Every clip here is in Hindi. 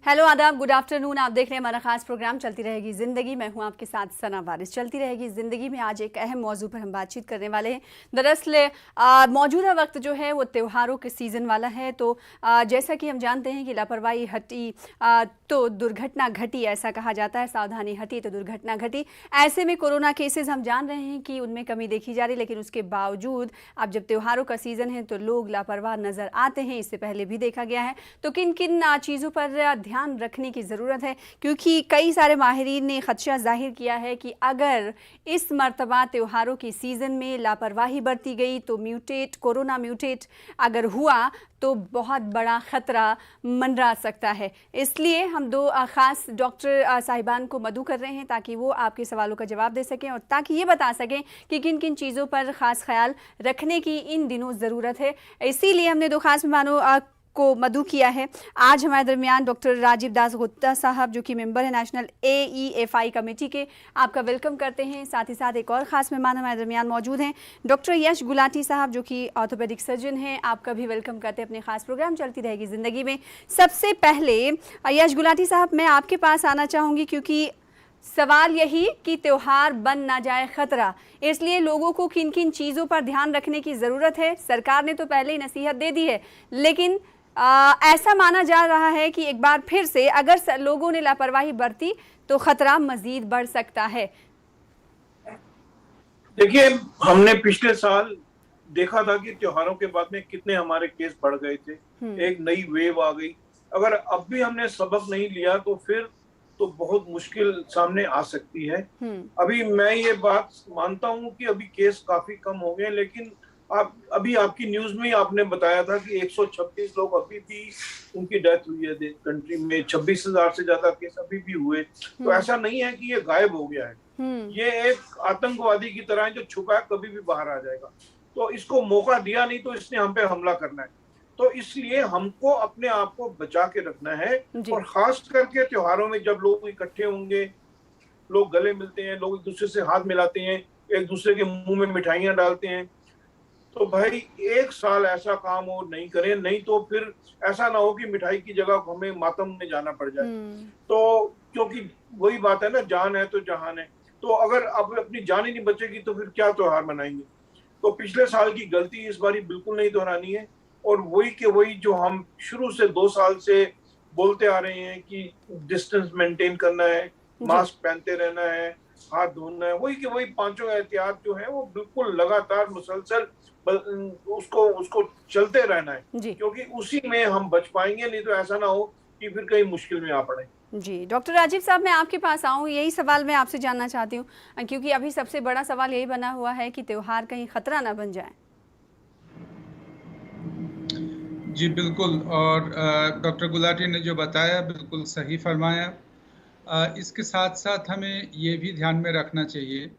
हेलो आदाब, गुड आफ्टरनून। आप देख रहे हैं हमारा खास प्रोग्राम चलती रहेगी ज़िंदगी। मैं हूं आपके साथ सना वारिस। चलती रहेगी ज़िंदगी में आज एक अहम मौजू पर हम बातचीत करने वाले हैं। दरअसल मौजूदा वक्त जो है वो त्योहारों के सीज़न वाला है, तो जैसा कि हम जानते हैं कि लापरवाही हटी तो दुर्घटना घटी, ऐसा कहा जाता है। सावधानी हटी तो दुर्घटना घटी। ऐसे में कोरोना केसेस हम जान रहे हैं कि उनमें कमी देखी जा रही, लेकिन उसके बावजूद अब जब त्योहारों का सीज़न है तो लोग लापरवाह नज़र आते हैं। इससे पहले भी देखा गया है। तो किन किन चीज़ों पर ध्यान रखने की ज़रूरत है, क्योंकि कई सारे माहिरीन ने खदशा जाहिर किया है कि अगर इस मर्तबा त्योहारों की सीज़न में लापरवाही बरती गई तो कोरोना म्यूटेट अगर हुआ तो बहुत बड़ा ख़तरा मंडरा सकता है। इसलिए हम दो ख़ास डॉक्टर साहिबान को मदऊ कर रहे हैं ताकि वो आपके सवालों का जवाब दे सकें और ताकि ये बता सकें कि किन किन चीज़ों पर ख़ास ख्याल रखने की इन दिनों ज़रूरत है। इसीलिए हमने दो ख़ास मेहमानों को मदऊ किया है। आज हमारे दरमियान डॉक्टर राजीव दास गुप्ता साहब, जो कि मेंबर है नेशनल AEFI कमेटी के, आपका वेलकम करते हैं। साथ ही साथ एक और ख़ास मेहमान हमारे दरमियान मौजूद हैं, डॉक्टर यश गुलाटी साहब, जो कि ऑर्थोपेडिक सर्जन हैं। आपका भी वेलकम करते हैं अपने ख़ास प्रोग्राम चलती रहेगी ज़िंदगी में। सबसे पहले यश गुलाटी साहब, मैं आपके पास आना चाहूँगी, क्योंकि सवाल यही कि त्यौहार बन ना जाए खतरा, इसलिए लोगों को किन किन चीज़ों पर ध्यान रखने की ज़रूरत है। सरकार ने तो पहले ही नसीहत दे दी है, लेकिन ऐसा माना जा रहा है कि एक बार फिर से अगर लोगों ने लापरवाही बरती तो खतरा मजीद बढ़ सकता है। देखिए, हमने पिछले साल देखा था कि त्योहारों के बाद में कितने हमारे केस बढ़ गए थे। एक नई वेव आ गई। अगर अब भी हमने सबक नहीं लिया तो फिर तो बहुत मुश्किल सामने आ सकती है। अभी मैं ये बात मानता हूं कि अभी केस काफी कम हो गए, लेकिन अभी आपकी न्यूज में आपने बताया था कि 136 लोग अभी भी उनकी डेथ हुई है कंट्री में। 26,000 से ज्यादा केस अभी भी हुए। तो ऐसा नहीं है कि ये गायब हो गया है। ये एक आतंकवादी की तरह है जो छुपा है, कभी भी बाहर आ जाएगा। तो इसको मौका दिया नहीं तो इसने हम पे हमला करना है। तो इसलिए हमको अपने आप को बचा के रखना है। और खास करके त्योहारों में जब लोग इकट्ठे होंगे, लोग गले मिलते हैं, लोग एक दूसरे से हाथ मिलाते हैं, एक दूसरे के मुंह में मिठाइयां डालते हैं, तो भाई एक साल ऐसा काम और नहीं करें, नहीं तो फिर ऐसा ना हो कि मिठाई की जगह हमें मातम में जाना पड़ जाए। तो क्योंकि वही बात है ना, जान है तो जहान है। तो अगर अब अपनी जान ही नहीं बचेगी तो फिर क्या त्योहार मनाएंगे। तो पिछले साल की गलती इस बारी बिल्कुल नहीं दोहरानी है। और वही के वही जो हम शुरू से 2 साल से बोलते आ रहे हैं कि डिस्टेंस मेंटेन करना है, मास्क पहनते रहना है, हाथ धोना है, वही के वही पांचों एहतियात जो है वो बिल्कुल लगातार मुसलसल उसको चलते रहना है, क्योंकि उसी में हम बच पाएंगे। नहीं तो ऐसा ना हो कि फिर कहीं मुश्किल में आ पड़े। जी डॉक्टर राजीव साहब, मैं आपके पास आऊँ, यही सवाल मैं आपसे जानना चाहती हूँ, क्योंकि अभी सबसे बड़ा सवाल यही बना हुआ है कि त्योहार कहीं खतरा ना बन जाए। जी बिल्कुल, और डॉक्टर गुलाटी ने जो बताया बिल्कुल सही फरमाया। इसके साथ साथ हमें ये भी ध्यान में रखना चाहिए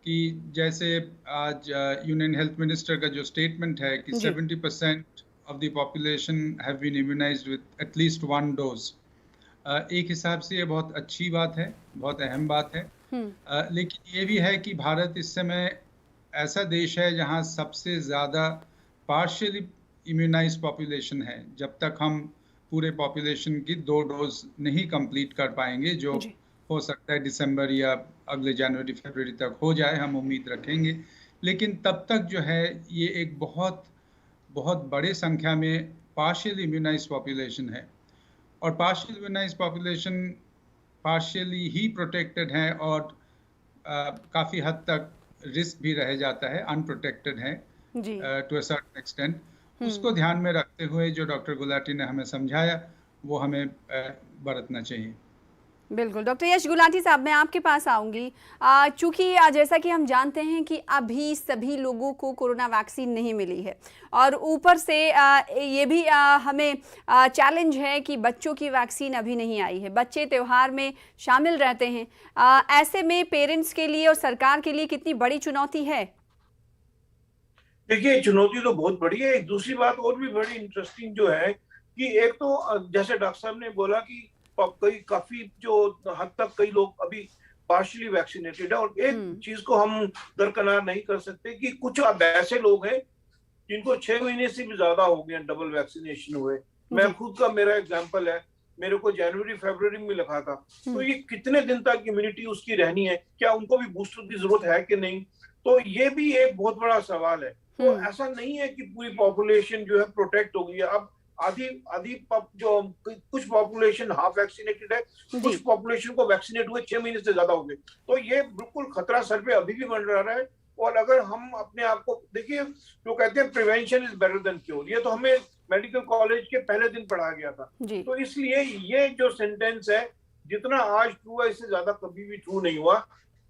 कि जैसे आज यूनियन हेल्थ मिनिस्टर का जो स्टेटमेंट है कि 70% of the population have been immunized with at least 1 dose. एक हिसाब से ये बहुत अच्छी बात है, बहुत अहम बात है। लेकिन ये भी है कि भारत इस समय ऐसा देश है जहाँ सबसे ज़्यादा पार्शियली इम्यूनाइज पॉपुलेशन है। जब तक हम पूरे पॉपुलेशन की 2 डोज नहीं कंप्लीट कर पाएंगे, जो हो सकता है दिसंबर या अगले जनवरी फरवरी तक हो जाए, हम उम्मीद रखेंगे। लेकिन तब तक जो है ये एक बहुत बहुत बड़े संख्या में पार्शियल इम्यूनाइज पॉपुलेशन है। और पार्शियल इम्यूनाइज पॉपुलेशन पार्शियली ही प्रोटेक्टेड है और काफ़ी हद तक रिस्क भी रह जाता है, अनप्रोटेक्टेड है टू अ सर्टेन एक्सटेंट। उसको ध्यान में रखते हुए जो डॉक्टर गुलाटी ने हमें समझाया वो हमें बरतना चाहिए। बिल्कुल। डॉक्टर यश गुलाटी साहब, मैं आपके पास आऊँगी। चूँकि जैसा कि हम जानते हैं कि अभी सभी लोगों को कोरोना वैक्सीन नहीं मिली है, और ऊपर से ये भी हमें चैलेंज है कि बच्चों की वैक्सीन अभी नहीं आई है। बच्चे त्यौहार में शामिल रहते हैं। ऐसे में पेरेंट्स के लिए और सरकार के लिए कितनी बड़ी चुनौती है? देखिए, चुनौती तो बहुत बड़ी है। एक दूसरी बात और भी बड़ी इंटरेस्टिंग जो है कि एक तो जैसे डॉक्टर साहब ने बोला कि काफी जो हद तक कई लोग अभी पार्शियली वैक्सीनेटेड है। और एक चीज को हम दरकिनार नहीं कर सकते कि कुछ अब ऐसे लोग हैं जिनको 6 महीने से भी ज्यादा हो गए डबल वैक्सीनेशन हुए। मैं खुद का मेरा एग्जांपल है, मेरे को जनवरी फरवरी में लिखा था। तो ये कितने दिन तक इम्यूनिटी उसकी रहनी है, क्या उनको भी बूस्टर की जरूरत है कि नहीं, तो ये भी एक बहुत बड़ा सवाल है। तो ऐसा नहीं है कि पूरी पॉपुलेशन जो है प्रोटेक्ट हो गई है। अब आधी आधी जो कुछ पॉपुलेशन हाफ वैक्सीनेटेड है, कुछ पॉपुलेशन को वैक्सीनेट हुए 6 महीने से ज्यादा हो गए। तो ये बिल्कुल खतरा सर पे अभी भी मंडरा रहा है। और अगर हम अपने आप को देखिए, जो कहते हैं prevention is better than cure, ये तो हमें मेडिकल कॉलेज के पहले दिन पढ़ा गया था। तो इसलिए ये जो सेंटेंस है, जितना आज ट्रू है इससे ज्यादा कभी भी ट्रू नहीं हुआ।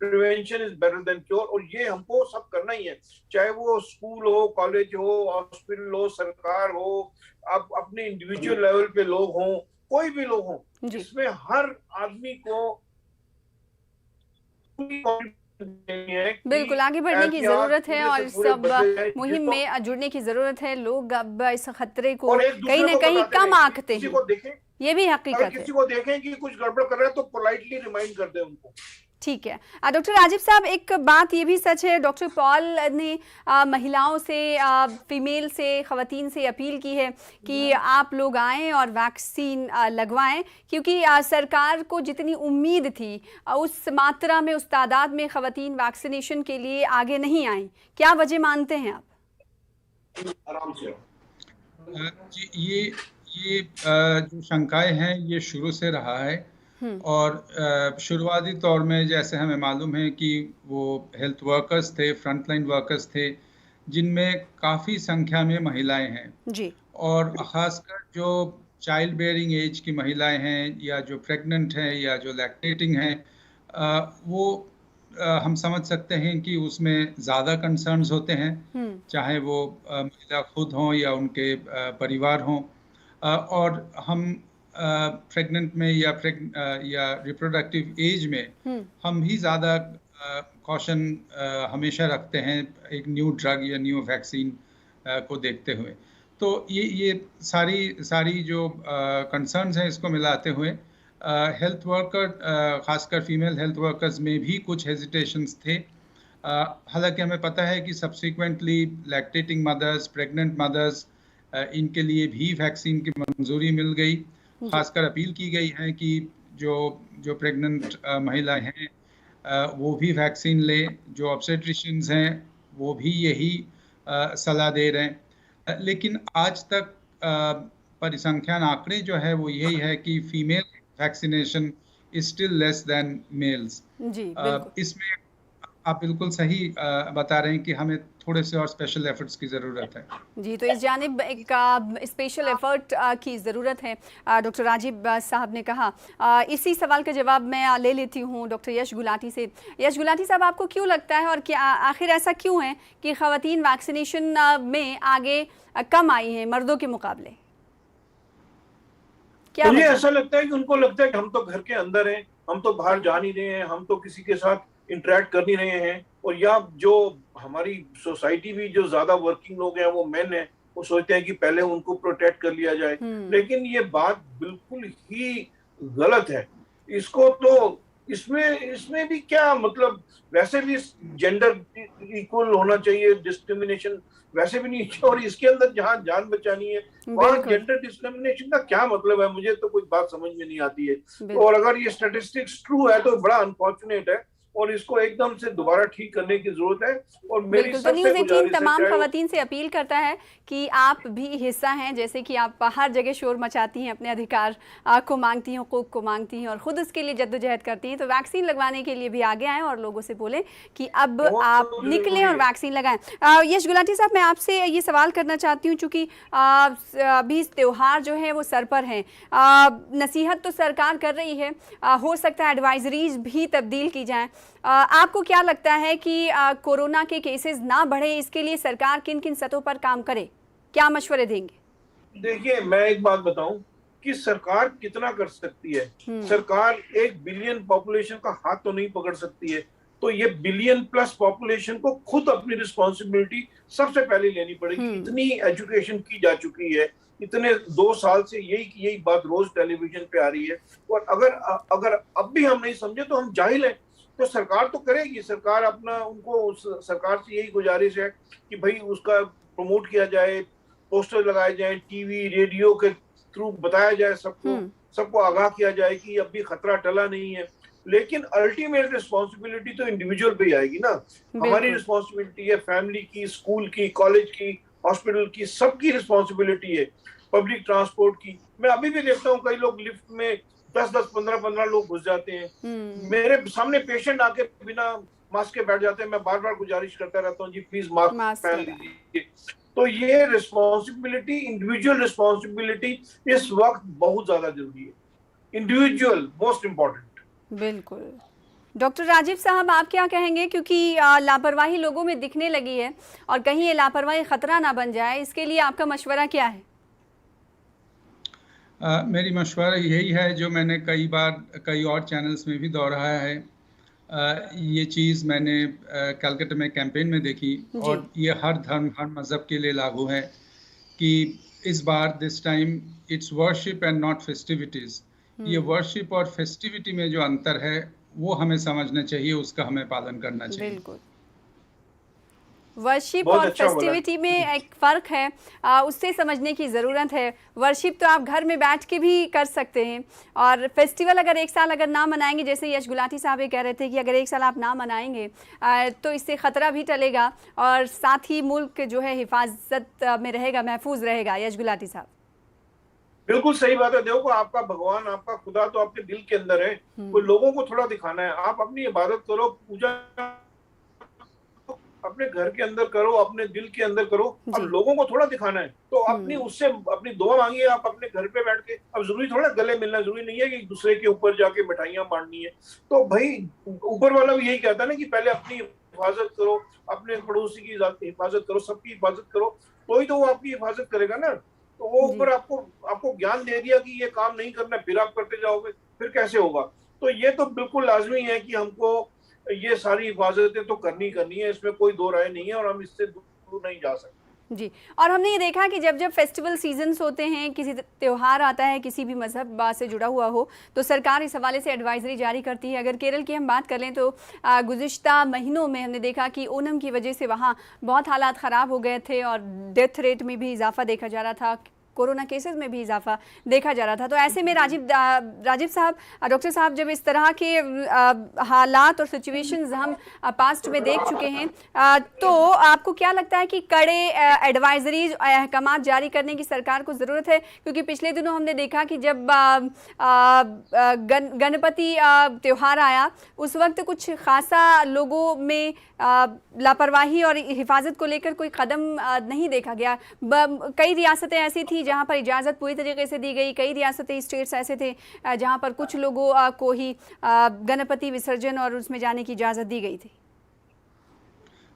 Prevention is better than cure, और ये हमको सब करना ही है, चाहे वो स्कूल हो, कॉलेज हो, हॉस्पिटल हो, सरकार हो, आप अपने इंडिविजुअल लेवल पे लोग हों, कोई भी लोग हों, इसमें हर आदमी को बिल्कुल आगे बढ़ने की जरूरत है और सब मुहिम में जुड़ने की जरूरत है। लोग अब इस खतरे को कहीं ना कहीं कम आंकते हैं, ये भी हकीकत है। किसी को देखें कि कुछ गड़बड़ कर रहा है तो पोलाइटली रिमाइंड कर दे उनको। ठीक है डॉक्टर राजीव साहब, एक बात ये भी सच है, डॉक्टर पॉल ने महिलाओं से, फीमेल से, ख़वातीन से अपील की है कि आप लोग आएँ और वैक्सीन लगवाएं, क्योंकि सरकार को जितनी उम्मीद थी उस मात्रा में, उस तादाद में ख़वातीन वैक्सीनेशन के लिए आगे नहीं आई। क्या वजह मानते हैं आप? आराम से जी, ये जो शंकाएं हैं ये शुरू से रहा है। और शुरुआती तौर में जैसे हमें मालूम है कि वो हेल्थ वर्कर्स थे, फ्रंटलाइन वर्कर्स थे, जिनमें काफ़ी संख्या में महिलाएं हैं जी। और ख़ासकर जो चाइल्ड बेयरिंग एज की महिलाएं हैं या जो प्रेग्नेंट हैं या जो लैक्टेटिंग हैं, वो हम समझ सकते हैं कि उसमें ज़्यादा कंसर्न्स होते हैं, चाहे वो महिला खुद हों या उनके परिवार हों। और हम प्रेग्नेंट में या रिप्रोडक्टिव एज में हम भी ज़्यादा कॉशन हमेशा रखते हैं एक न्यू ड्रग या न्यू वैक्सीन को देखते हुए। तो ये सारी जो कंसर्न्स हैं, इसको मिलाते हुए हेल्थ वर्कर, खासकर फीमेल हेल्थ वर्कर्स में भी कुछ हेजिटेशंस थे। हालांकि हमें पता है कि subsequently lactating mothers, pregnant mothers, इनके लिए भी वैक्सीन की मंजूरी मिल गई। खासकर अपील की गई है कि जो प्रेग्नेंट महिलाएं हैं वो भी वैक्सीन लें, जो ऑब्स्टेट्रिशियंस हैं वो भी यही सलाह दे रहे हैं। लेकिन आज तक परिसंख्यान आंकड़े जो है वो यही है कि female vaccination is still less than males. इसमें आप बिल्कुल सही बता रहे हैं कि हमें थोड़े से और स्पेशल एफर्ट्स की ज़रूरत है। जी, तो इस जानिब एक स्पेशल एफर्ट की ज़रूरत है, डॉक्टर राजीव साहब ने कहा। इसी सवाल का जवाब मैं ले लेती हूँ डॉक्टर यश गुलाटी से। यश गुलाटी साहब, आपको क्यों लगता है और क्या आखिर ऐसा क्यों है कि ख़वातीन वैक्सीनेशन में आगे कम आई हैं मर्दों के मुकाबले? क्या मुझे ऐसा लगता है कि उनको लगता है कि हम तो घर के अंदर हैं, हम तो बाहर जा नहीं रहे हैं, हम तो किसी के साथ इंटरेक्ट कर नहीं रहे हैं। और या जो हमारी सोसाइटी भी जो ज्यादा वर्किंग लोग हैं वो मेन है, वो सोचते हैं कि पहले उनको प्रोटेक्ट कर लिया जाए। लेकिन ये बात बिल्कुल ही गलत है। इसको तो इसमें भी क्या मतलब, वैसे भी जेंडर इक्वल होना चाहिए, डिस्क्रिमिनेशन वैसे भी नहीं। और इसके अंदर जहाँ जान बचानी है वहाँ जेंडर डिस्क्रिमिनेशन का क्या मतलब है, मुझे तो कुछ बात समझ में नहीं आती है। और अगर ये स्टैटिस्टिक्स ट्रू है तो बड़ा अनफॉर्चुनेट है और इसको एकदम से दोबारा ठीक करने की जरूरत है। और मेरी तो न्यूज़ 18 तमाम खवातीन से अपील करता है कि आप भी हिस्सा हैं, जैसे कि आप हर जगह शोर मचाती हैं, अपने अधिकार को मांगती हैं, हुकूक को मांगती हैं और खुद उसके लिए जद्दोजहद करती हैं, तो वैक्सीन लगवाने के लिए भी आगे आएँ और लोगों से बोलें कि अब आप निकलें और वैक्सीन लगाएं। यश गुलाटी साहब, मैं आपसे ये सवाल करना चाहती हूँ, चूँकि अभी त्यौहार जो है वो सर पर हैं, नसीहत तो सरकार कर रही है, हो सकता है एडवाइजरीज भी तब्दील की जाएँ। आपको क्या लगता है कि कोरोना के केसेस ना बढ़े, इसके लिए सरकार किन किन सतहों पर काम करे? क्या मशवरे देंगे? देखिए, मैं एक बात बताऊं कि सरकार कितना कर सकती है। सरकार 1 बिलियन पॉपुलेशन का हाथ तो नहीं पकड़ सकती है, तो ये बिलियन प्लस पॉपुलेशन को खुद अपनी रिस्पॉन्सिबिलिटी सबसे पहले लेनी पड़ेगी। इतनी एजुकेशन की जा चुकी है, इतने 2 साल से यही बात रोज टेलीविजन पे आ रही है। और अगर अब भी हम नहीं समझे तो हम जाहिल हैं। तो सरकार तो करेगी, सरकार अपना, उनको सरकार से यही गुजारिश है कि भाई उसका प्रमोट किया जाए, पोस्टर लगाए जाए, टीवी रेडियो के थ्रू बताया जाए सबको सबको आगाह किया जाए कि अब भी खतरा टला नहीं है। लेकिन अल्टीमेट रिस्पॉन्सिबिलिटी तो इंडिविजुअल पे ही आएगी ना। हमारी रिस्पॉन्सिबिलिटी है, फैमिली की, स्कूल की, कॉलेज की, हॉस्पिटल की, सबकी रिस्पॉन्सिबिलिटी है, पब्लिक ट्रांसपोर्ट की। मैं अभी भी देखता हूँ कई लोग लिफ्ट में 10-10, 15-15 लोग घुस जाते हैं। मेरे सामने पेशेंट आके बिना मास्क के बैठ जाते हैं। मैं बार बार गुजारिश करता रहता हूँ, जी प्लीज मास्क पहन लीजिए। तो ये रिस्पॉन्सिबिलिटी, इंडिविजुअल रिस्पॉन्सिबिलिटी इस वक्त बहुत ज्यादा जरूरी है। Individual most important. बिल्कुल। डॉक्टर राजीव साहब, आप क्या कहेंगे, क्योंकि लापरवाही लोगों में दिखने लगी है और कहीं ये लापरवाही खतरा ना बन जाए, इसके लिए आपका मशवरा क्या है? मेरी मशवरा यही है जो मैंने कई बार कई और चैनल्स में भी दोहराया है। ये चीज़ मैंने कलकत्ता में कैंपेन में देखी और ये हर धर्म, हर मज़हब के लिए लागू है कि इस बार this time it's worship and not festivities. ये वर्शिप और फेस्टिविटी में जो अंतर है वो हमें समझना चाहिए, उसका हमें पालन करना चाहिए। बिल्कुल। वर्शिप और फेस्टिविटी में एक फ़र्क है, उससे समझने की ज़रूरत है। वर्शिप तो आप घर में बैठ के भी कर सकते हैं, और फेस्टिवल अगर एक साल अगर ना मनाएंगे, जैसे यश गुलाटी साहब ये कह रहे थे कि अगर एक साल आप ना मनाएंगे तो इससे ख़तरा भी टलेगा और साथ ही मुल्क जो है हिफाजत में रहेगा, महफूज रहेगा। यश गुलाटी साहब, बिल्कुल सही बात है। देखो, आपका भगवान, आपका खुदा तो आपके दिल के अंदर है, वो लोगों को थोड़ा दिखाना है। आप अपनी इबादत करो, पूजा अपने घर के अंदर करो, अपने दिल के अंदर करो। अब लोगों को थोड़ा दिखाना है तो अपनी उससे अपनी दुआ मांगिए आप अपने घर पे बैठ के। अब जरूरी थोड़ा गले मिलना, जरूरी नहीं है कि एक दूसरे के ऊपर जाके मिठाइयां बांटनी है। तो भाई ऊपर वाला भी यही कहता है ना कि पहले अपनी हिफाजत करो, अपने पड़ोसी की हिफाजत करो, सबकी हिफाजत करो, तो ही तो वो आपकी हिफाजत करेगा ना। तो वो ऊपर आपको ज्ञान दे दिया कि ये काम नहीं करना, फिर आप करते जाओगे, फिर कैसे होगा। तो ये तो बिल्कुल लाजमी है कि हमको ये सारी हिफाजतें तो करनी है, इसमें कोई दो राय नहीं है और हम इससे दूर नहीं जा सकते। जी। और हमने ये देखा कि जब जब फेस्टिवल सीजन्स होते हैं, किसी त्यौहार आता है किसी भी मजहब से जुड़ा हुआ हो, तो सरकार इस हवाले से एडवाइजरी जारी करती है। अगर केरल की हम बात कर लें तो गुज़िश्ता महीनों में हमने देखा कि ओनम की वजह से वहाँ बहुत हालात ख़राब हो गए थे और डेथ रेट में भी इजाफा देखा जा रहा था, कोरोना केसेस में भी इजाफा देखा जा रहा था। तो ऐसे में राजीव साहब, डॉक्टर साहब, जब इस तरह के हालात और सिचुएशंस हम पास्ट में देख चुके हैं, तो आपको क्या लगता है कि कड़े एडवाइजरीज, अहकामात जारी करने की सरकार को ज़रूरत है? क्योंकि पिछले दिनों हमने देखा कि जब गणपति त्यौहार आया, उस वक्त कुछ खासा लोगों में लापरवाही और हिफाजत को लेकर कोई कदम नहीं देखा गया। कई रियासतें ऐसी थी जहां पर इजाज़त पूरी तरीके से दी गई, कई रियासतें, स्टेट्स ऐसे थे जहां पर कुछ लोगों को ही गणपति विसर्जन और उसमें जाने की इजाज़त दी गई थी।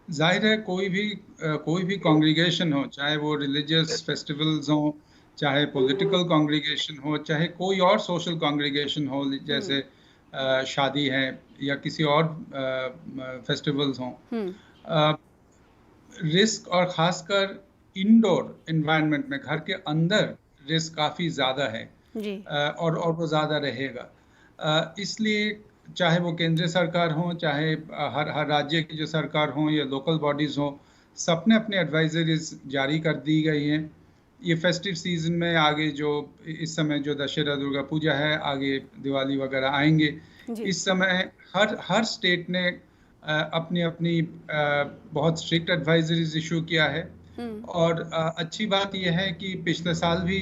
जाहिर है कोई भी कॉन्ग्रीगेशन हो, चाहे वो रिलीजियस फेस्टिवल्स हो, चाहे पॉलिटिकल कॉन्ग्रीगेशन हो, चाहे कोई और सोशल कॉन्ग्रीगेशन हो, जैसे शादी है या किसी और फेस्टिवल्स हों, रिस्क और ख़ासकर इंडोर एनवायरनमेंट में, घर के अंदर रिस्क काफ़ी ज़्यादा है जी। और वो ज़्यादा रहेगा। इसलिए चाहे वो केंद्रीय सरकार हो, चाहे हर राज्य की जो सरकार हो या लोकल बॉडीज़ हो, सबने अपने एडवाइजरीज जारी कर दी गई हैं। ये फेस्टिव सीजन में आगे जो इस समय जो दशहरा, दुर्गा पूजा है, आगे दिवाली वगैरह आएंगे, इस समय हर स्टेट ने अपनी बहुत स्ट्रिक्ट एडवाइजरीज इशू किया है। और अच्छी बात यह है कि पिछले साल भी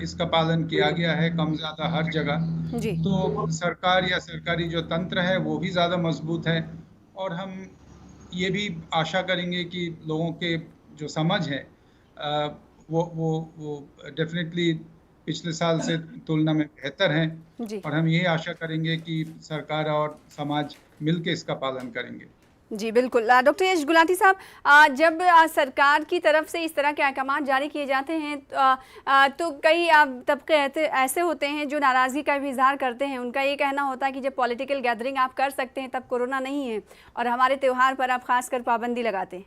इसका पालन किया गया है, कम ज़्यादा हर जगह। तो सरकार या सरकारी जो तंत्र है वो भी ज़्यादा मजबूत है, और हम ये भी आशा करेंगे कि लोगों के जो समझ है वो डेफिनेटली पिछले साल से तुलना में बेहतर हैं, और हम यही आशा करेंगे कि सरकार और समाज मिलकर इसका पालन करेंगे। जी बिल्कुल। डॉक्टर यश गुलाटी साहब, जब सरकार की तरफ से इस तरह के अहकाम जारी किए जाते हैं तो कई तबके ऐसे होते हैं जो नाराज़गी का भी इजहार करते हैं। उनका ये कहना होता है कि जब पॉलिटिकल गैदरिंग आप कर सकते हैं तब कोरोना नहीं है, और हमारे त्यौहार पर आप खासकर पाबंदी लगाते हैं।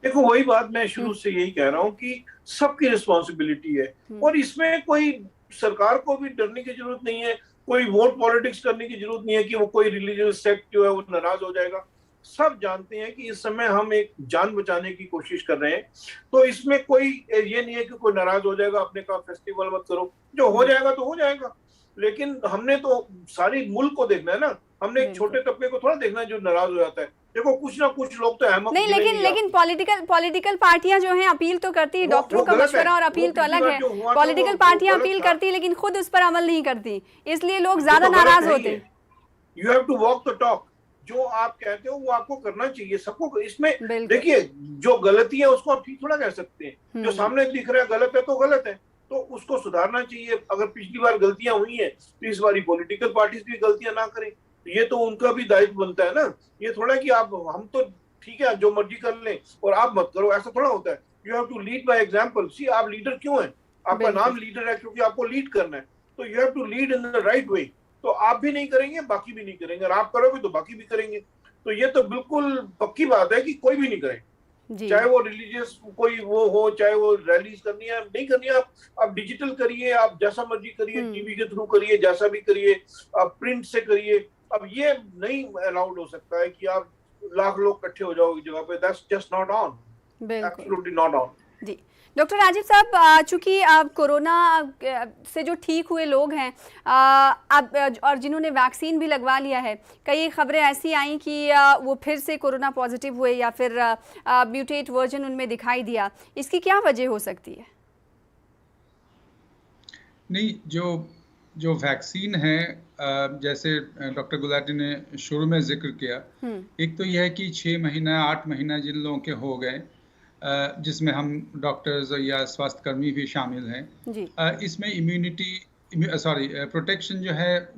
देखो, वही बात मैं शुरू से यही कह रहा हूँ कि सबकी रिस्पॉन्सिबिलिटी है, और इसमें कोई सरकार को भी डरने की जरूरत नहीं है, कोई वोट पॉलिटिक्स करने की जरूरत नहीं है कि वो कोई रिलीजियस सेक्ट जो है वो नाराज हो जाएगा। सब जानते हैं कि इस समय हम एक जान बचाने की कोशिश कर रहे हैं। तो इसमें कोई ये नहीं है कि कोई नाराज हो जाएगा, अपने का फेस्टिवल मत करो, जो हो जाएगा तो हो जाएगा। लेकिन हमने तो सारी मुल्क को देखना है ना, हमने एक छोटे तबके को थोड़ा देखना है जो नाराज हो जाता है। देखो कुछ ना कुछ लोग तो अहमक नहीं, लेकिन पॉलिटिकल पार्टियां जो हैं अपील तो करती है, डॉक्टरों का मशवरा और अपील तो अलग है। पॉलिटिकल पार्टियां अपील करती है लेकिन खुद उस पर अमल नहीं करती, इसलिए लोग ज्यादा नाराज होते हैं। You have to walk the talk. जो आप कहते हो वो आपको करना चाहिए सबको। इसमें देखिए जो गलती है उसको आप ठीक थोड़ा कह सकते हैं। जो सामने दिख रहा है गलत है तो गलत है, तो उसको सुधारना चाहिए। अगर पिछली बार गलतियां हुई हैं तो इस बार पॉलिटिकल पार्टीज भी गलतियां ना करें, ये तो उनका भी दायित्व बनता है ना। ये थोड़ा कि आप हम तो ठीक है जो मर्जी कर लें और आप मत करो, ऐसा थोड़ा होता है। You have to lead by example. See आप लीडर क्यों हैं? आपका नाम लीडर है क्योंकि आपको लीड करना है। तो you have to lead in the right way. तो आप भी नहीं करेंगे, बाकी भी नहीं करेंगे, और आप करोगे तो बाकी भी करेंगे। तो ये तो बिल्कुल पक्की बात है कि कोई भी नहीं करे, चाहे वो रिलीजियस कोई वो हो, चाहे वो रैलीज करनी है नहीं करनी है, आप डिजिटल करिए, आप जैसा मर्जी करिए, टीवी के थ्रू करिए, जैसा भी करिए, आप प्रिंट से करिए। अब ये नहीं अलाउड हो सकता है कि आप लाख लोग इकट्ठे हो जाओ एक जगह पे। That's just not on, absolutely not on. जी डॉक्टर राजीव साहब, चूंकि कोरोना से जो ठीक हुए लोग हैं अब और जिन्होंने वैक्सीन भी लगवा लिया है, कई खबरें ऐसी आई कि वो फिर से कोरोना पॉजिटिव हुए या फिर म्यूटेट वर्जन उनमें दिखाई दिया, इसकी क्या वजह हो सकती है? नहीं, जो वैक्सीन है, जैसे डॉक्टर गुलाटी ने शुरू में जिक्र किया, एक तो यह है कि 6 महीना 8 महीना जिन लोगों के हो गए, जिसमें हम डॉक्टर्स या स्वास्थ्यकर्मी भी शामिल हैं, इसमें प्रोटेक्शन जो है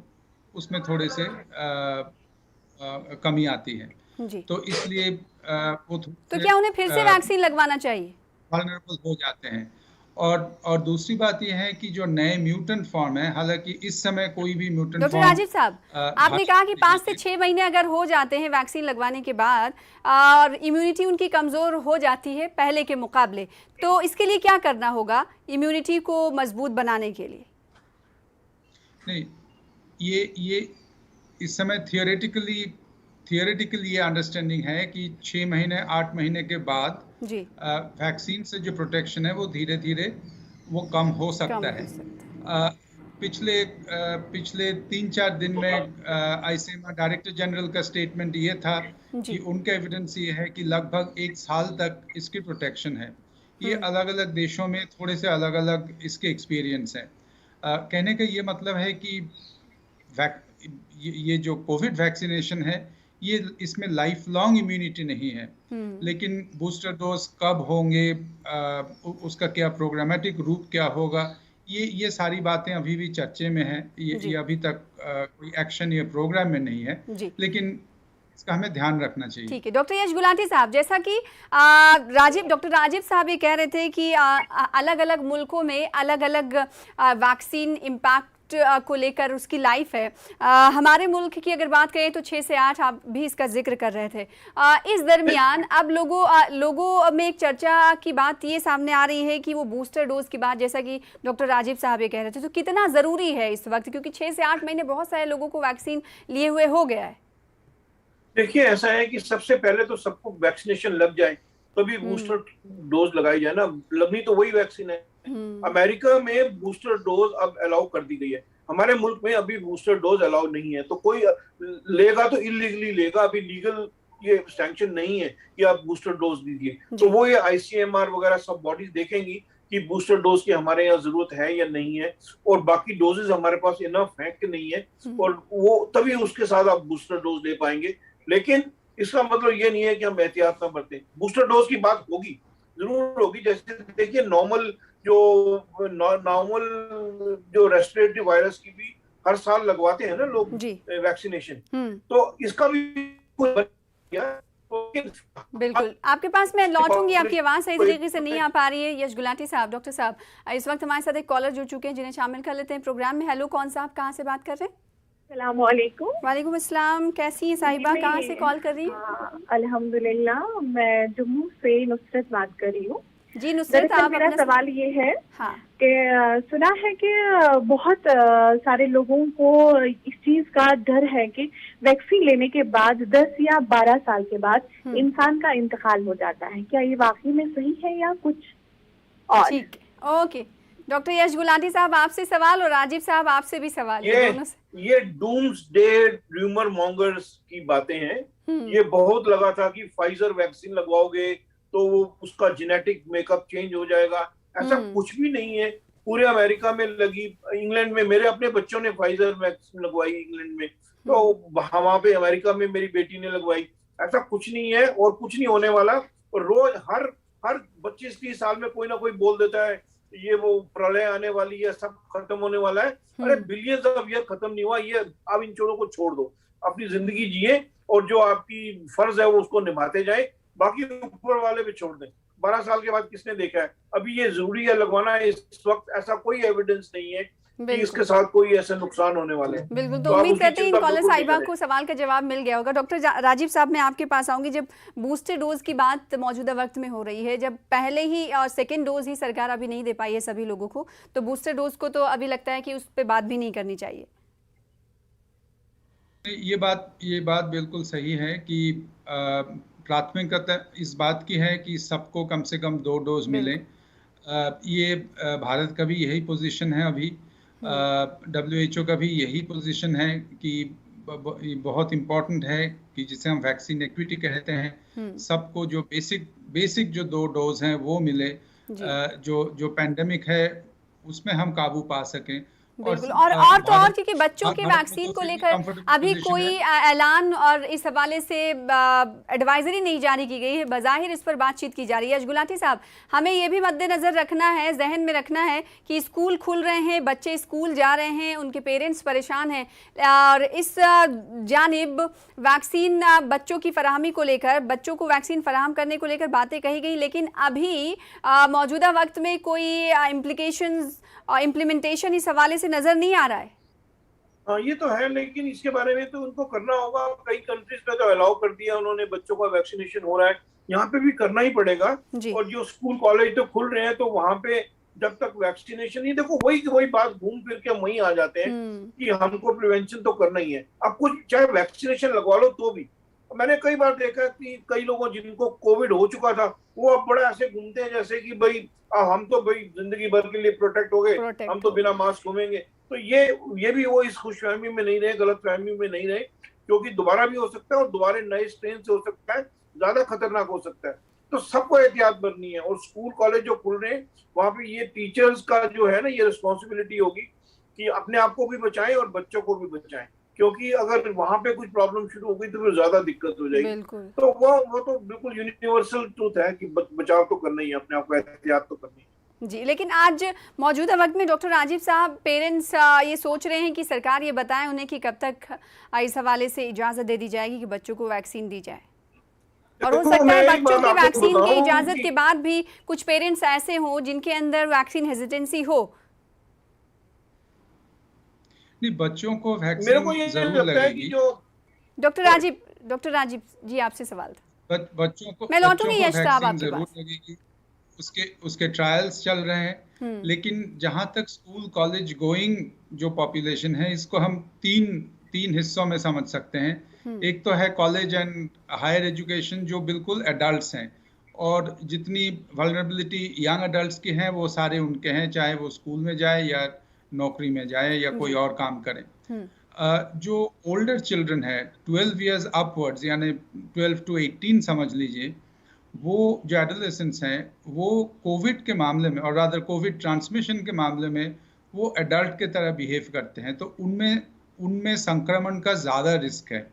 उसमें थोड़े से कमी आती है। तो इसलिए वो तो क्या उन्हें फिर से वैक्सीन लगवाना चाहिए? वल्नरेबल हो जाते हैं। और दूसरी बात यह है कि जो नए म्यूटेंट फॉर्म है, हालांकि इस समय कोई भी म्यूटेंट डॉक्टर राजीव साहब, आपने कहा कि 5 से 6 महीने अगर हो जाते हैं वैक्सीन लगवाने के बाद और इम्यूनिटी उनकी कमजोर हो जाती है पहले के मुकाबले, तो इसके लिए क्या करना होगा इम्यूनिटी को मजबूत बनाने के लिए? नहीं, ये इस समय थियोरेटिकली ये अंडरस्टैंडिंग है कि 6 महीने 8 महीने के बाद वैक्सीन से जो प्रोटेक्शन है वो धीरे धीरे वो कम हो सकता है। पिछले 3-4 दिन में आईसीएमआर डायरेक्टर जनरल का स्टेटमेंट ये था कि उनका एविडेंस ये है कि लगभग 1 साल तक इसकी प्रोटेक्शन है। ये अलग अलग देशों में थोड़े से अलग अलग इसके एक्सपीरियंस है। कहने का ये मतलब है कि ये जो कोविड वैक्सीनेशन है, ये इसमें लाइफ लॉन्ग इम्यूनिटी नहीं है, लेकिन बूस्टर डोज कब होंगे, उसका क्या प्रोग्रामेटिक रूप क्या होगा, ये सारी बातें अभी भी चर्चे में हैं। ये अभी तक कोई एक्शन या प्रोग्राम में नहीं है, लेकिन इसका हमें ध्यान रखना चाहिए। ठीक है डॉक्टर यश गुलाटी साहब, जैसा कि डॉक्टर राजीव साहब ये कह रहे थे कि अलग अलग मुल्कों में अलग अलग वैक्सीन इम्पैक्ट को लेकर उसकी लाइफ है। हमारे मुल्क की अगर बात करें तो 6 से 8, आप भी इसका जिक्र कर रहे थे। इस दरमियान अब लोगों में एक चर्चा की बात ये सामने आ रही है कि वो बूस्टर डोज की बात, जैसा कि डॉक्टर राजीव साहब ये कह रहे थे, तो कितना ज़रूरी है इस वक्त, क्योंकि 6 से 8 महीने बहुत सारे लोगों को वैक्सीन लिए हुए हो गया है। देखिए ऐसा है कि सबसे पहले तो सबको वैक्सीनेशन लग जाए, तभी बूस्टर डोज लगाई जाए ना। लगनी तो वही वैक्सीन है। अमेरिका में बूस्टर डोज अब अलाउ कर दी गई है, हमारे मुल्क में अभी बूस्टर डोज अलाउ नहीं है। तो कोई लेगा तो इलीगली लेगा, अभी लीगल ये सैंक्शन नहीं है कि आप बूस्टर डोज दीजिए। तो वो ये आईसीएमआर वगैरह सब बॉडीज देखेंगी कि बूस्टर डोज की हमारे यहाँ जरूरत है या नहीं है, और बाकी डोजेज हमारे पास इनफ है कि नहीं है, और वो तभी उसके साथ आप बूस्टर डोज ले पाएंगे। लेकिन इसका मतलब ये नहीं है कि हम एहतियात ना बरतें। बूस्टर डोज की बात होगी, जरूर होगी। जैसे देखिए नॉर्मल जो रेस्पिरेटरी वायरस की भी हर साल लगवाते हैं ना लोग वैक्सीनेशन, तो इसका भी बिल्कुल। आपके पास मैं लौटूंगी, आपकी आवाज सही तरीके से नहीं आ पा रही है यश गुलाटी साहब। डॉक्टर साहब, इस वक्त हमारे साथ एक कॉलर जुड़ चुके हैं जिन्हें शामिल कर लेते हैं प्रोग्राम में। हेलो, कौन साहब, कहाँ से बात कर रहे हैं? वालेकुम अस्सलाम, कैसी हैं साहिबा, कहाँ से कॉल कर रही हैं? अल्हम्दुलिल्लाह, मैं जम्मू से नुसरत बात कर रही हूँ। जी नुसरत, दरअसल आप मेरा अपना सवाल ये है हाँ कि सुना है कि बहुत सारे लोगों को इस चीज का डर है कि वैक्सीन लेने के बाद 10 या 12 साल के बाद इंसान का इंतकाल हो जाता है। क्या ये वाकई में सही है या कुछ और? ठीक है, ओके। डॉक्टर यश गुलाटी साहब, आपसे सवाल और राजीव साहब आपसे भी सवाल है, दोनों से। ये डूम्सडे र्यूमर मॉन्गर्स की बातें हैं। ये बहुत लगा था कि फाइजर वैक्सीन लगवाओगे तो वो उसका जेनेटिक मेकअप चेंज हो जाएगा। ऐसा कुछ भी नहीं है। पूरे अमेरिका में लगी, इंग्लैंड में मेरे अपने बच्चों ने फाइजर वैक्सीन लगवाई इंग्लैंड में, तो वहां पे अमेरिका में मेरी बेटी ने लगवाई। ऐसा कुछ नहीं है और कुछ नहीं होने वाला। और रोज हर 25-30 साल में कोई ना कोई बोल देता है ये वो प्रलय आने वाली है, सब खत्म होने वाला है। अरे बिलियंस ऑफ ईयर खत्म नहीं हुआ। ये अब इन चोरों को छोड़ दो, अपनी जिंदगी जिए और जो आपकी फर्ज है वो उसको निभाते जाए, बाकी ऊपर वाले पे छोड़ दें। 12 साल के बाद किसने देखा है? अभी ये जरूरी है लगवाना। इस वक्त ऐसा कोई एविडेंस नहीं है कि इसके साथ कोई ऐसे नुकसान होने वाले हैं। बिल्कुल, तो उम्मीद करते हैं इन कॉलर साहिबा को सवाल का जवाब मिल गया होगा। डॉक्टर राजीव साहब, मैं आपके पास आऊंगी। जब बूस्टर डोज की बात मौजूदा वक्त में हो रही है, जब पहले ही और सेकेंड डोज ही सरकार अभी नहीं दे पाई है सभी लोगों को, तो बूस्टर डोज को तो अभी लगता है कि उस पर बात भी नहीं करनी चाहिए। ये बात बिल्कुल सही है कि प्राथमिकता इस बात की है कि सबको कम से कम 2 डोज मिले। ये भारत का भी यही पोजीशन है। अभी WHO का भी यही पोजीशन है कि बहुत इम्पोर्टेंट है कि जिसे हम वैक्सीन इक्विटी कहते हैं, सबको जो बेसिक जो 2 डोज हैं वो मिले, जो पैंडेमिक है उसमें हम काबू पा सकें। बिल्कुल, और तो और क्योंकि बच्चों के वैक्सीन को लेकर अभी कोई ऐलान और इस हवाले से एडवाइजरी नहीं जारी की गई है। बज़ाहिर इस पर बातचीत की जा रही है। यश गुलाटी साहब, हमें ये भी मद्देनजर रखना है, जहन में रखना है कि स्कूल खुल रहे हैं, बच्चे स्कूल जा रहे हैं, उनके पेरेंट्स परेशान हैं और इस जानिब वैक्सीन बच्चों की फराहमी को लेकर, बच्चों को वैक्सीन फराहम करने को लेकर बातें कही गई, लेकिन अभी मौजूदा वक्त में कोई इम्प्लीकेशंस और इम्प्लीमेंटेशन इस हवाले से नजर नहीं आ रहा है। हाँ, ये तो है, लेकिन इसके बारे में तो उनको करना होगा। कई कंट्रीज में तो अलाउ कर दिया उन्होंने, बच्चों का वैक्सीनेशन हो रहा है, यहाँ पे भी करना ही पड़ेगा। और जो स्कूल कॉलेज तो खुल रहे हैं तो वहां पे जब तक वैक्सीनेशन नहीं, देखो वही बात घूम फिर के वहीं आ जाते हैं कि हमको प्रिवेंशन तो करना ही है। अब कुछ चाहे वैक्सीनेशन लगवा लो तो भी, मैंने कई बार देखा कि कई लोगों जिनको कोविड हो चुका था वो अब बड़ा ऐसे घूमते हैं जैसे कि भाई हम तो भाई जिंदगी भर के लिए प्रोटेक्ट हो गए, हम तो बिना मास्क घूमेंगे। तो ये भी वो इस खुशफहमी में नहीं रहे, गलत फहमी में नहीं रहे, क्योंकि दोबारा भी हो सकता है और दोबारा नए स्ट्रेन से हो सकता है, ज्यादा खतरनाक हो सकता है। तो सबको एहतियात बरतनी है। और स्कूल कॉलेज जो खुल रहे हैं वहां पे ये टीचर्स का जो है ना, ये रिस्पॉन्सिबिलिटी होगी कि अपने आप को भी बचाएं और बच्चों को भी बचाएं, क्योंकि अगर वहां पे कुछ प्रॉब्लम शुरू हो गई तो फिर ज्यादा दिक्कत हो जाएगी। तो वो तो बिल्कुल यूनिवर्सल ट्रूथ है कि बचाव तो करना ही है, अपने आप को एहतियात तो करनी है जी। लेकिन आज मौजूदा वक्त में डॉक्टर राजीव साहब, पेरेंट्स ये सोच रहे हैं कि सरकार ये बताए उन्हें कि कब तक इस हवाले से इजाजत दे दी जाएगी कि बच्चों को वैक्सीन दी जाए। और हो सकता है बच्चों की वैक्सीन की इजाजत के बाद भी कुछ पेरेंट्स ऐसे हों जिनके अंदर वैक्सीन हेजिटेंसी हो। नहीं, बच्चों को वैक्सीन जरूर लगेगी। डॉक्टर राजीव जी, आपसे सवाल था। बच्चों को मैं लौटूंगी यश साहब आपके जरूर लगेगी। उसके ट्रायल्स चल रहे हैं, लेकिन जहां तक स्कूल कॉलेज गोइंग जो पॉपुलेशन है, इसको हम तीन हिस्सों में समझ सकते हैं। एक तो है कॉलेज एंड हायर एजुकेशन जो बिल्कुल एडल्ट्स हैं, और जितनी वल्नरेबिलिटी यंग एडल्ट्स की हैं वो सारे उनके हैं, चाहे वो स्कूल में जाए या नौकरी में जाए या कोई और काम करें। जो ओल्डर चिल्ड्रन है 12 इयर्स अपवर्ड्स, यानी 12 to 18 समझ लीजिए, वो जो एडोलेसेंट्स हैं वो कोविड के मामले में और रादर कोविड ट्रांसमिशन के मामले में वो एडल्ट के तरह बिहेव करते हैं। तो उनमें संक्रमण का ज़्यादा रिस्क है,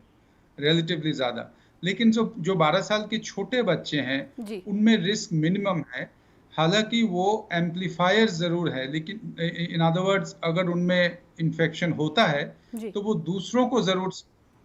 रिलेटिवली ज़्यादा। लेकिन जो 12 साल के छोटे बच्चे हैं उनमें रिस्क मिनिमम है। हालांकि वो एम्पलीफायर ज़रूर है, लेकिन इन अदर वर्ड्स अगर उनमें इन्फेक्शन होता है तो वो दूसरों को ज़रूर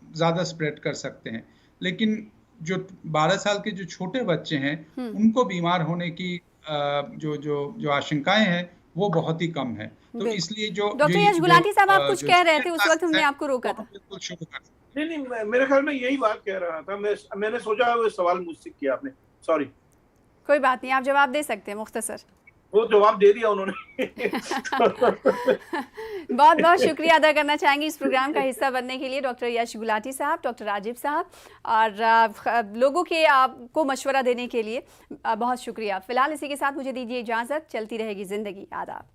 ज़्यादा स्प्रेड कर सकते हैं। लेकिन जो 12 साल के जो छोटे बच्चे हैं उनको बीमार होने की जो आशंकाएं हैं वो बहुत ही कम है। तो इसलिए डॉक्टर यश गुलाटी साहब, आप कुछ कह रहे थे, उस वक्त हमने आपको रोका था। बिल्कुल शुरू कर। नहीं, मेरे ख्याल में यही बात कह रहा था। मैंने सोचा वो सवाल मुझसे किया आपने, सॉरी। कोई बात नहीं, आप जवाब दे सकते हैं मुख्तसर। वो जवाब दे दिया उन्होंने। बहुत बहुत शुक्रिया अदा करना चाहेंगे इस प्रोग्राम का हिस्सा बनने के लिए डॉक्टर यश गुलाटी साहब, डॉक्टर राजीव साहब, और लोगों के आपको मशवरा देने के लिए बहुत शुक्रिया। फिलहाल इसी के साथ मुझे दीजिए इजाज़त। चलती रहेगी ज़िंदगी। आदाब।